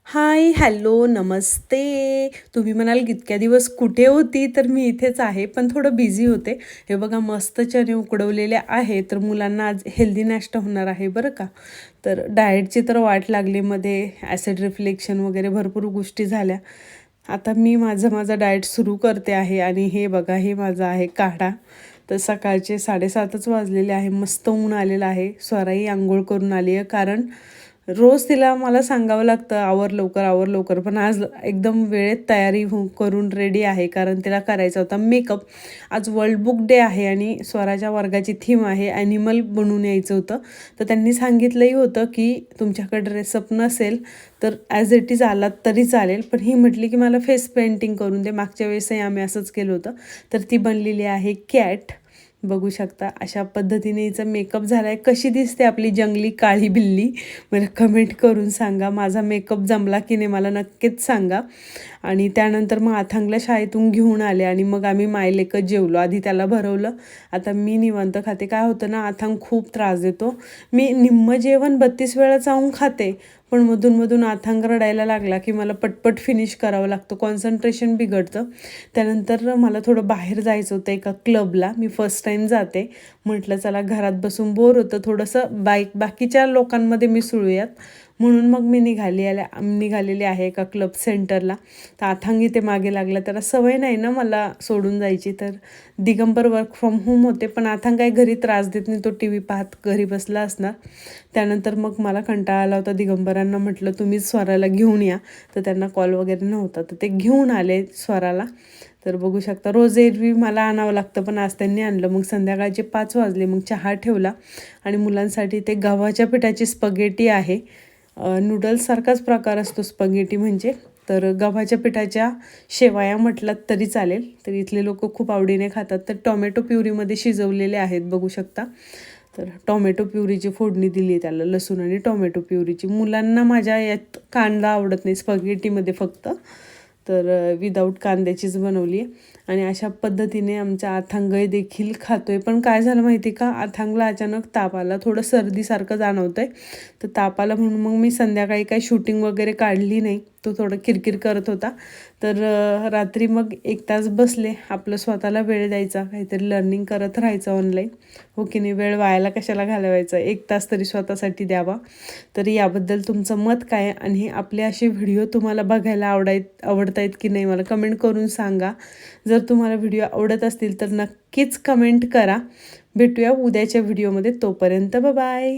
हाय, hello, नमस्ते. तुम्ही म्हणाल इतक्या दिवस कुठे होती? तर मी इथेच आहे, पण थोडं बिझी होते. हे बघा मस्त चणे उकडवलेले आहे, तर मुलांना आज हेल्दी नाश्ता होणार आहे बरं का. तर डाएटची तर वाट लागली, मध्ये ॲसिड रिफ्लेक्शन वगैरे भरपूर गोष्टी झाल्या. आता मी माझा डाएट सुरू करते आहे आणि हे बघा, हे माझं आहे काढा. तर सकाळचे 7:30च वाजलेले आहे. मस्त ऊन आलेलं आहे. स्वराही अंघोळ करून आली आहे, कारण रोज तिला मला सांगावं लागतं, आवर लवकर, आवर लवकर. पण आज एकदम वेळेत तयारी करून रेडी आहे, कारण तिला करायचा होता मेकअप. आज वर्ल्ड बुक डे आहे आणि स्वराच्या वर्गाची थीम आहे ॲनिमल बनवून यायचं होतं. तर त्यांनी सांगितलंही होतं की तुमच्याकडे ड्रेसअप नसेल तर ॲज इट इज आलात तरी चालेल. पण ही म्हटली की मला फेस पेंटिंग करून दे. मागच्या वेळेसही आम्ही असंच केलं होतं. तर ती बनलेली आहे कॅट. बघू शकता अशा पद्धतीने हिचा मेकअप झाला आहे. कशी दिसते आपली जंगली काळी बिल्ली? मला कमेंट करून सांगा. माझा मेकअप जमला की नाही मला नक्कीच सांगा. आणि त्यानंतर मग अथांगला शाळेतून घेऊन आले आणि मग आम्ही मायलेकच जेवलो. आधी त्याला भरवलं, आता मी निवांत खाते. काय होतं ना, अथांग खूप त्रास देतो. मी निम्म जेवण 32 वेळा चावून खाते, पण मधून अथांग रडायला लागला की मला पटपट फिनिश करावं लागतं, कॉन्सन्ट्रेशन बिघडतं. त्यानंतर मला थोडं बाहेर जायचं होतं एका क्लबला. मी फर्स्ट टाईम जाते. म्हटलं चला घरात बसून बोर होतं, थोडंसं बाकीच्या लोकांमध्ये मिसळूयात. म्हणून मग मी निघालेली आहे एका क्लब सेंटरला. तर अथांग इथे मागे लागला. त्याला सवय नाही ना मला सोडून जायची. तर दिगंबर वर्क फ्रॉम होम होते, पण अथांग काही घरी त्रास देत नाही. तो TV पाहत घरी बसला असणार. त्यानंतर मग मला कंटाळा आला होता. दिगंबरांना म्हटलं तुम्हीच स्वराला घेऊन या. तर त्यांना कॉल वगैरे नव्हता, तर ते घेऊन आले स्वराला. तर बघू शकता, रोज एरवी मला आणावं लागतं, पण आज त्यांनी आणलं. मग संध्याकाळचे 5 वाजले. मग चहा ठेवला आणि मुलांसाठी ते गव्हाच्या पिठाची स्पगेटी आहे. नूडल्ससारखाच प्रकार असतो स्पगेटी म्हणजे. तर गव्हाच्या पिठाच्या शेवाया म्हटलात तरी चालेल. तर इथले लोक खूप आवडीने खातात. तर टोमॅटो प्युरीमध्ये शिजवलेले आहेत बघू शकता. तर टोमॅटो प्युरीची फोडणी दिली आहे त्याला, लसूण आणि टोमॅटो प्युरीची. मुलांना माझ्या यात कांदा आवडत नाही, स्पगेटीमध्ये फक्त. तर विदाऊट कांद्याचीच बनवली आहे. आणि अशा पद्धतीने आमचा अथांगही देखील खातो आहे. पण काय झालं माहिती का, अथांगला अचानक ताप आला, थोडं सर्दीसारखं जाणवतं आहे. तर ताप आला म्हणून मग मी संध्याकाळी काही शूटिंग वगैरे काढली नाही. तो थोडं किरकिर करत होता. तर रात्री मग 1 तास बसले. आपलं स्वतःला वेळ द्यायचा, काहीतरी लर्निंग करत राहायचं ऑनलाईन. हो की नाही? वेळ वायाला कशाला घालवायचा, 1 तास तरी स्वतःसाठी द्यावा. तर याबद्दल तुमचं मत काय आहे? आणि आपले असे व्हिडिओ तुम्हाला बघायला आवडतायत की नाही मला कमेंट करून सांगा. जर तुम्हाला व्हिडिओ आवडत असतील तर नक्कीच कमेंट करा. भेटूया उद्याच्या व्हिडिओमध्ये. तोपर्यंत बाय.